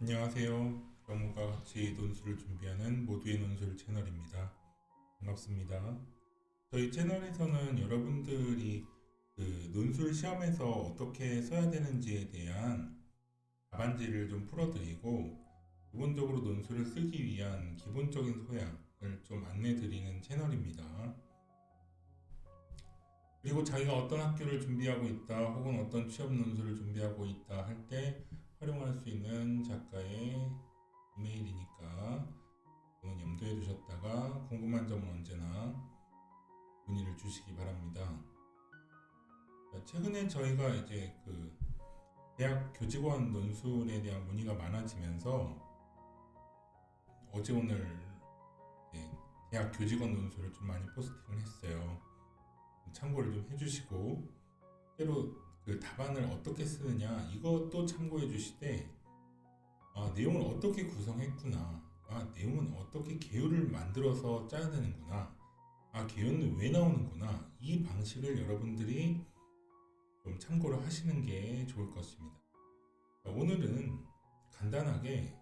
안녕하세요. 여러분과 같이 논술을 준비하는 모두의 논술 채널입니다. 반갑습니다. 저희 채널에서는 여러분들이 논술 시험에서 어떻게 써야 되는지에 대한 답안지를 좀 풀어드리고, 기본적으로 논술을 쓰기 위한 기본적인 소양을 좀 안내드리는 채널입니다. 그리고 자기가 어떤 학교를 준비하고 있다, 혹은 어떤 취업 논술을 준비하고 있다 할 때 활용할 수 있는 작가의 이메일이니까 그건 염두에 두셨다가 궁금한 점은 언제나 문의를 주시기 바랍니다. 최근에 저희가 이제 대학 교직원 논술에 대한 문의가 많아지면서 어제 오늘 대학 교직원 논술을 좀 많이 포스팅을 했어요. 참고를 좀 해주시고, 때로 답안을 어떻게 쓰느냐 이것도 참고해 주시되, 내용을 어떻게 구성했구나, 내용은 어떻게 개요를 만들어서 짜야 되는구나, 개요는 왜 나오는구나, 이 방식을 여러분들이 좀 참고를 하시는 게 좋을 것입니다. 오늘은 간단하게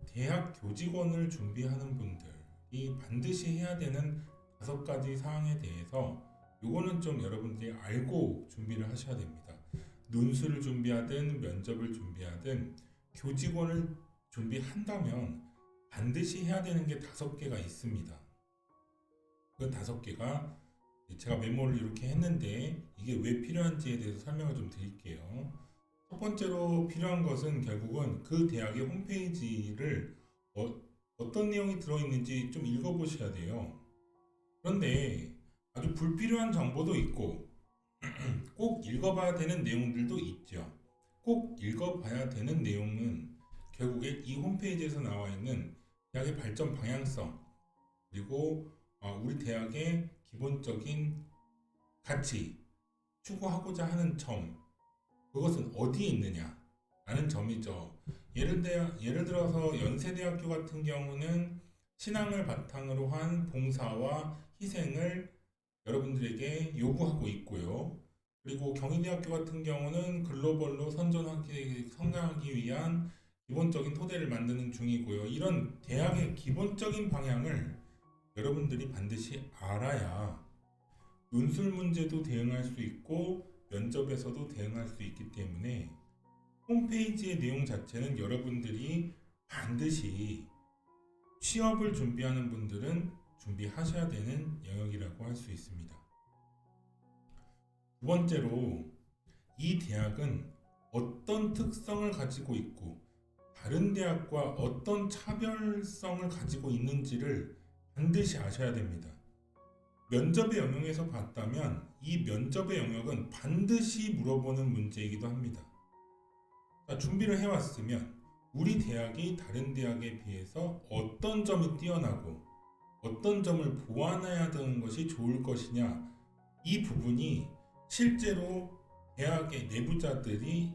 대학 교직원을 준비하는 분들이 반드시 해야 되는 5가지 사항에 대해서, 요거는 좀 여러분들이 알고 준비를 하셔야 됩니다. 논술을 준비하든 면접을 준비하든 교직원을 준비한다면 반드시 해야 되는 게 5개가 있습니다. 그 5개가 제가 메모를 이렇게 했는데, 이게 왜 필요한지에 대해서 설명을 좀 드릴게요. 첫 번째로 필요한 것은 결국은 그 대학의 홈페이지를 어떤 내용이 들어있는지 좀 읽어보셔야 돼요. 그런데 아주 불필요한 정보도 있고 꼭 읽어봐야 되는 내용들도 있죠. 꼭 읽어봐야 되는 내용은 결국에 이 홈페이지에서 나와 있는 대학의 발전 방향성, 그리고 우리 대학의 기본적인 가치, 추구하고자 하는 점, 그것은 어디에 있느냐 라는 점이죠. 예를 들어서 연세대학교 같은 경우는 신앙을 바탕으로 한 봉사와 희생을 여러분들에게 요구하고 있고요. 그리고 경희대학교 같은 경우는 글로벌로 성장하기 위한 기본적인 토대를 만드는 중이고요. 이런 대학의 기본적인 방향을 여러분들이 반드시 알아야 논술 문제도 대응할 수 있고 면접에서도 대응할 수 있기 때문에, 홈페이지의 내용 자체는 여러분들이 반드시 취업을 준비하는 분들은 준비하셔야 되는 영역이라고 할 수 있습니다. 두 번째로, 이 대학은 어떤 특성을 가지고 있고 다른 대학과 어떤 차별성을 가지고 있는지를 반드시 아셔야 됩니다. 면접의 영역에서 봤다면 이 면접의 영역은 반드시 물어보는 문제이기도 합니다. 준비를 해왔으면 우리 대학이 다른 대학에 비해서 어떤 점이 뛰어나고 어떤 점을 보완해야 되는 것이 좋을 것이냐, 이 부분이 실제로 대학의 내부자들이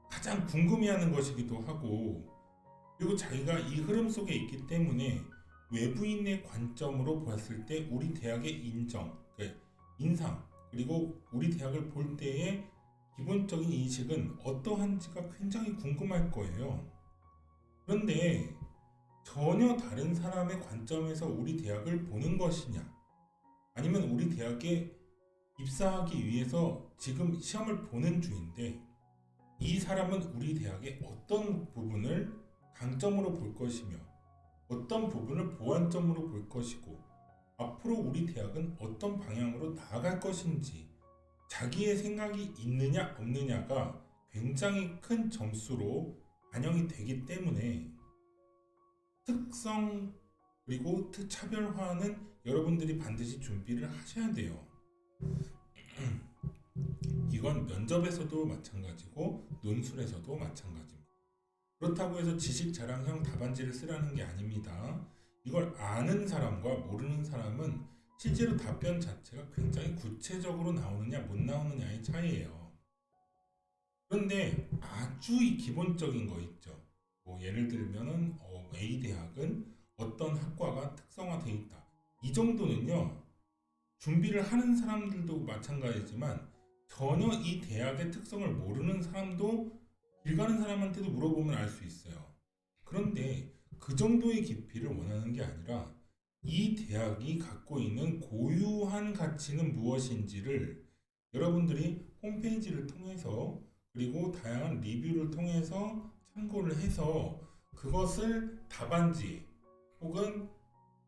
가장 궁금해하는 것이기도 하고, 그리고 자기가 이 흐름 속에 있기 때문에 외부인의 관점으로 봤을 때 우리 대학의 인상, 그리고 우리 대학을 볼 때의 기본적인 인식은 어떠한지가 굉장히 궁금할 거예요. 그런데 전혀 다른 사람의 관점에서 우리 대학을 보는 것이냐, 아니면 우리 대학에 입사하기 위해서 지금 시험을 보는 중인데 이 사람은 우리 대학의 어떤 부분을 강점으로 볼 것이며 어떤 부분을 보완점으로 볼 것이고 앞으로 우리 대학은 어떤 방향으로 나아갈 것인지, 자기의 생각이 있느냐 없느냐가 굉장히 큰 점수로 반영이 되기 때문에, 특성 그리고 차별화는 여러분들이 반드시 준비를 하셔야 돼요. 이건 면접에서도 마찬가지고 논술에서도 마찬가지입니다. 그렇다고 해서 지식 자랑형 답안지를 쓰라는 게 아닙니다. 이걸 아는 사람과 모르는 사람은 실제로 답변 자체가 굉장히 구체적으로 나오느냐 못 나오느냐의 차이예요. 그런데 아주 기본적인 거 있죠. 예를 들면은 A 대학은 어떤 학과가 특성화되어 있다, 이 정도는요, 준비를 하는 사람들도 마찬가지지만 전혀 이 대학의 특성을 모르는 사람도 길 가는 사람한테도 물어보면 알 수 있어요. 그런데 그 정도의 깊이를 원하는 게 아니라 이 대학이 갖고 있는 고유한 가치는 무엇인지를 여러분들이 홈페이지를 통해서 그리고 다양한 리뷰를 통해서 참고를 해서 그것을 답안지 혹은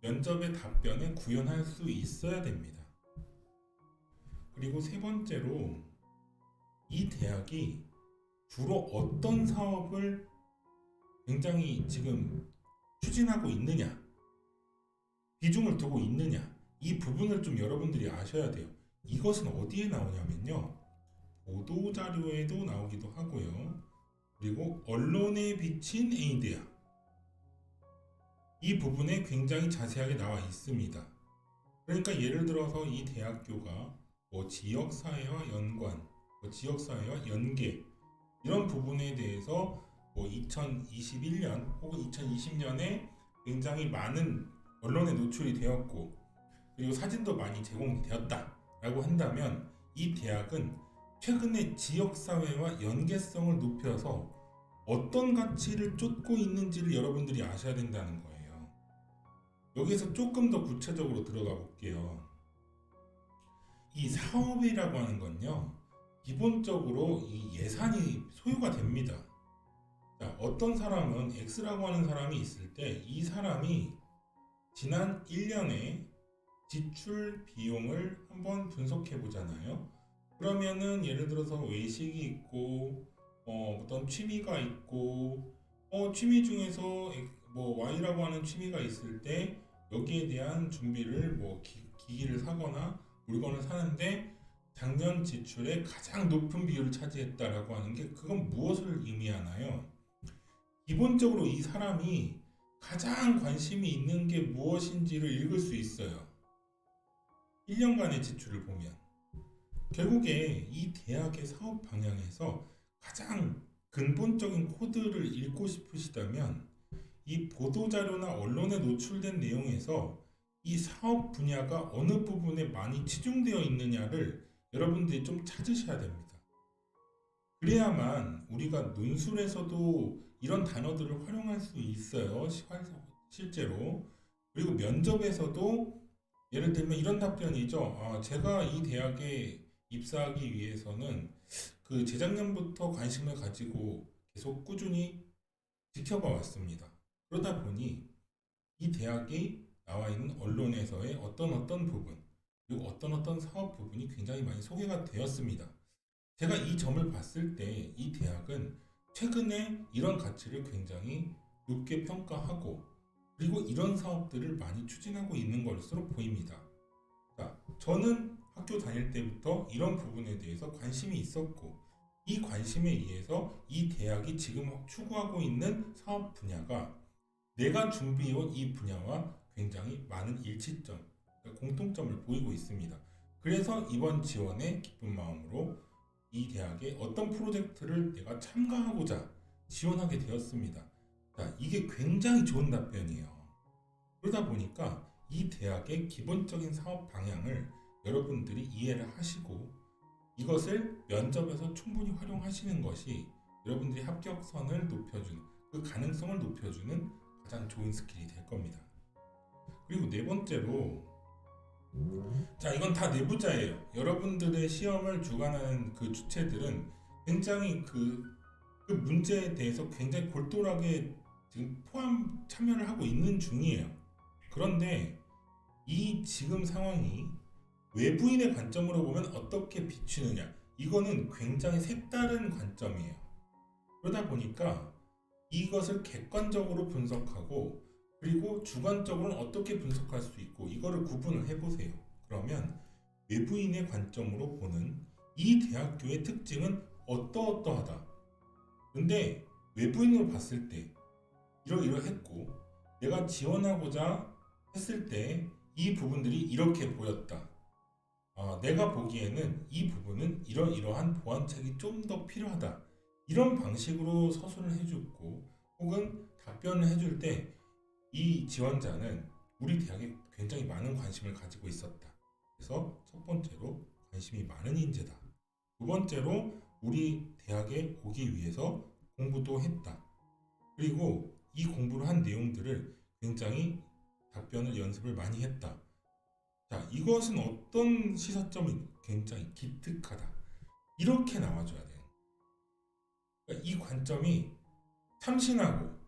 면접의 답변에 구현할 수 있어야 됩니다. 그리고 세 번째로 이 대학이 주로 어떤 사업을 굉장히 지금 추진하고 있느냐, 비중을 두고 있느냐, 이 부분을 좀 여러분들이 아셔야 돼요. 이것은 어디에 나오냐면요. 보도자료에도 나오기도 하고요. 그리고 언론에 비친 A대학. 이 부분에 굉장히 자세하게 나와 있습니다. 그러니까 예를 들어서 이 대학교가 뭐 지역사회와 연관, 지역사회와 연계 이런 부분에 대해서 뭐 2021년 혹은 2020년에 굉장히 많은 언론에 노출이 되었고 그리고 사진도 많이 제공되었다라고 한다면 이 대학은 최근에 지역사회와 연계성을 높여서 어떤 가치를 쫓고 있는지를 여러분들이 아셔야 된다는 거예요. 여기서 조금 더 구체적으로 들어가 볼게요. 이 사업이라고 하는 건요, 기본적으로 이 예산이 소요가 됩니다. 자, 어떤 사람은 X라고 하는 사람이 있을 때 이 사람이 지난 1년에 지출 비용을 한번 분석해 보잖아요. 그러면은 예를 들어서 외식이 있고 어떤 취미가 있고 취미 중에서 뭐 Y라고 하는 취미가 있을 때 여기에 대한 준비를 뭐 기기를 사거나 물건을 사는데 작년 지출의 가장 높은 비율을 차지했다라고 하는 게 그건 무엇을 의미하나요? 기본적으로 이 사람이 가장 관심이 있는 게 무엇인지를 읽을 수 있어요. 1년간의 지출을 보면 결국에 이 대학의 사업 방향에서 가장 근본적인 코드를 읽고 싶으시다면 이 보도자료나 언론에 노출된 내용에서 이 사업 분야가 어느 부분에 많이 치중되어 있느냐를 여러분들이 좀 찾으셔야 됩니다. 그래야만 우리가 논술에서도 이런 단어들을 활용할 수 있어요. 실제로. 그리고 면접에서도 예를 들면 이런 답변이죠. 제가 이 대학에 입사하기 위해서는 그 재작년부터 관심을 가지고 계속 꾸준히 지켜봐 왔습니다. 그러다 보니 이 대학이 나와 있는 언론에서의 어떤 부분 그리고 어떤 사업 부분이 굉장히 많이 소개가 되었습니다. 제가 이 점을 봤을 때 이 대학은 최근에 이런 가치를 굉장히 높게 평가하고 그리고 이런 사업들을 많이 추진하고 있는 것으로 보입니다. 자, 저는 학교 다닐 때부터 이런 부분에 대해서 관심이 있었고 이 관심에 의해서 이 대학이 지금 추구하고 있는 사업 분야가 내가 준비해온 이 분야와 굉장히 많은 일치점, 그러니까 공통점을 보이고 있습니다. 그래서 이번 지원에 기쁜 마음으로 이 대학의 어떤 프로젝트를 내가 참가하고자 지원하게 되었습니다. 자, 이게 굉장히 좋은 답변이에요. 그러다 보니까 이 대학의 기본적인 사업 방향을 여러분들이 이해를 하시고 이것을 면접에서 충분히 활용하시는 것이 여러분들이 합격선을 높여주는 그 가능성을 높여주는 가장 좋은 스킬이 될 겁니다. 그리고 네 번째로 자, 이건 다 내부자예요. 여러분들의 시험을 주관하는 그 주체들은 굉장히 그 문제에 대해서 굉장히 골똘하게 지금 참여를 하고 있는 중이에요. 그런데 이 지금 상황이 외부인의 관점으로 보면 어떻게 비추느냐, 이거는 굉장히 색다른 관점이에요. 그러다 보니까 이것을 객관적으로 분석하고 그리고 주관적으로는 어떻게 분석할 수 있고 이거를 구분을 해보세요. 그러면 외부인의 관점으로 보는 이 대학교의 특징은 어떠어떠하다. 근데 외부인으로 봤을 때 이러이러했고 내가 지원하고자 했을 때 이 부분들이 이렇게 보였다. 내가 보기에는 이 부분은 이러이러한 보완책이 좀 더 필요하다. 이런 방식으로 서술을 해주고 혹은 답변을 해줄 때 이 지원자는 우리 대학에 굉장히 많은 관심을 가지고 있었다. 그래서 첫 번째로 관심이 많은 인재다. 두 번째로 우리 대학에 오기 위해서 공부도 했다. 그리고 이 공부를 한 내용들을 굉장히 답변을 연습을 많이 했다. 자, 이것은 어떤 시사점이 굉장히 기특하다. 이렇게 나와줘야 돼요. 그러니까 이 관점이 참신하고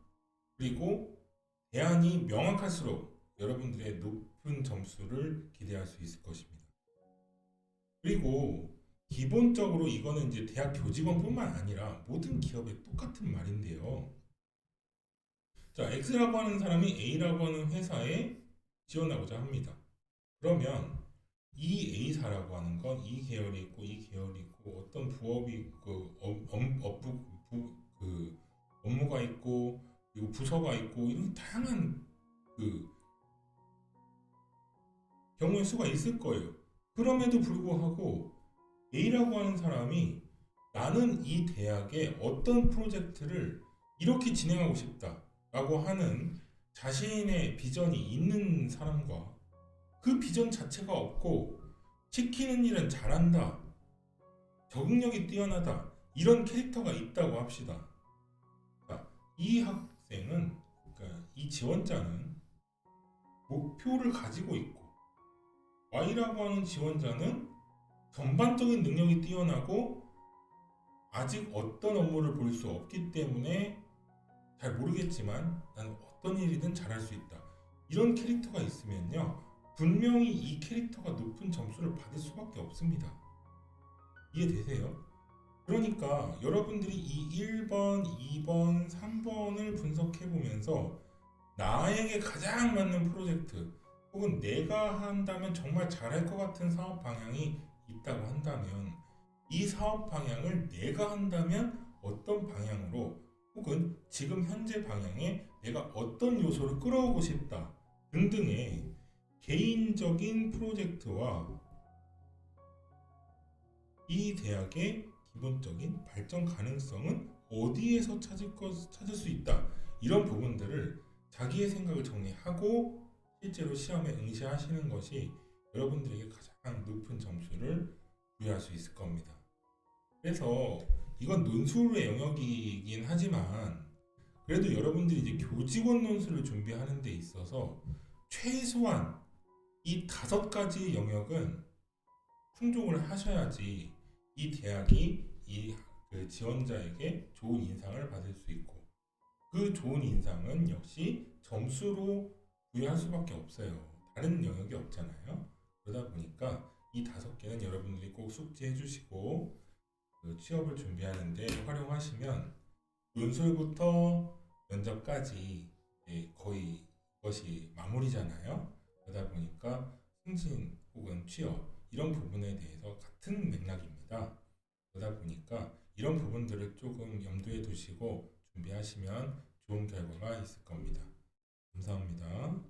그리고 대안이 명확할수록 여러분들의 높은 점수를 기대할 수 있을 것입니다. 그리고 기본적으로 이거는 이제 대학 교직원뿐만 아니라 모든 기업에 똑같은 말인데요. 자, X라고 하는 사람이 A라고 하는 회사에 지원하고자 합니다. 그러면 이 A사라고 하는 건 이 계열이 있고 이 계열이 있고 어떤 부업이 있고 그 업무가 있고 그리고 부서가 있고 이런 다양한 그 경우의 수가 있을 거예요. 그럼에도 불구하고 A라고 하는 사람이 나는 이 대학에 어떤 프로젝트를 이렇게 진행하고 싶다라고 하는 자신의 비전이 있는 사람과 그 비전 자체가 없고 시키는 일은 잘한다, 적응력이 뛰어나다 이런 캐릭터가 있다고 합시다. 자, 이 학생은 그러니까 이 지원자는 목표를 가지고 있고 Y라고 하는 지원자는 전반적인 능력이 뛰어나고 아직 어떤 업무를 볼 수 없기 때문에 잘 모르겠지만 나는 어떤 일이든 잘할 수 있다. 이런 캐릭터가 있으면요. 분명히 이 캐릭터가 높은 점수를 받을 수밖에 없습니다. 이해되세요? 그러니까 여러분들이 이 1번, 2번, 3번을 분석해 보면서 나에게 가장 맞는 프로젝트 혹은 내가 한다면 정말 잘할 것 같은 사업 방향이 있다고 한다면 이 사업 방향을 내가 한다면 어떤 방향으로 혹은 지금 현재 방향에 내가 어떤 요소를 끌어오고 싶다 등등의 개인적인 프로젝트와 이 대학의 기본적인 발전 가능성은 어디에서 찾을 수 있다. 이런 부분들을 자기의 생각을 정리하고 실제로 시험에 응시하시는 것이 여러분들에게 가장 높은 점수를 부여할 수 있을 겁니다. 그래서 이건 논술의 영역이긴 하지만 그래도 여러분들이 이제 교직원 논술을 준비하는 데 있어서 최소한 이 5가지 영역은 충족을 하셔야지 이 대학이 그 지원자에게 좋은 인상을 받을 수 있고 그 좋은 인상은 역시 점수로 부여할 수밖에 없어요. 다른 영역이 없잖아요. 그러다 보니까 이 5개는 여러분들이 꼭 숙지해 주시고 그 취업을 준비하는데 활용하시면 논술부터 면접까지 거의 이것이 마무리잖아요. 그러다 보니까 승진 혹은 취업 이런 부분에 대해서 같은 맥락입니다. 그러다 보니까 이런 부분들을 조금 염두에 두시고 준비하시면 좋은 결과가 있을 겁니다. 감사합니다.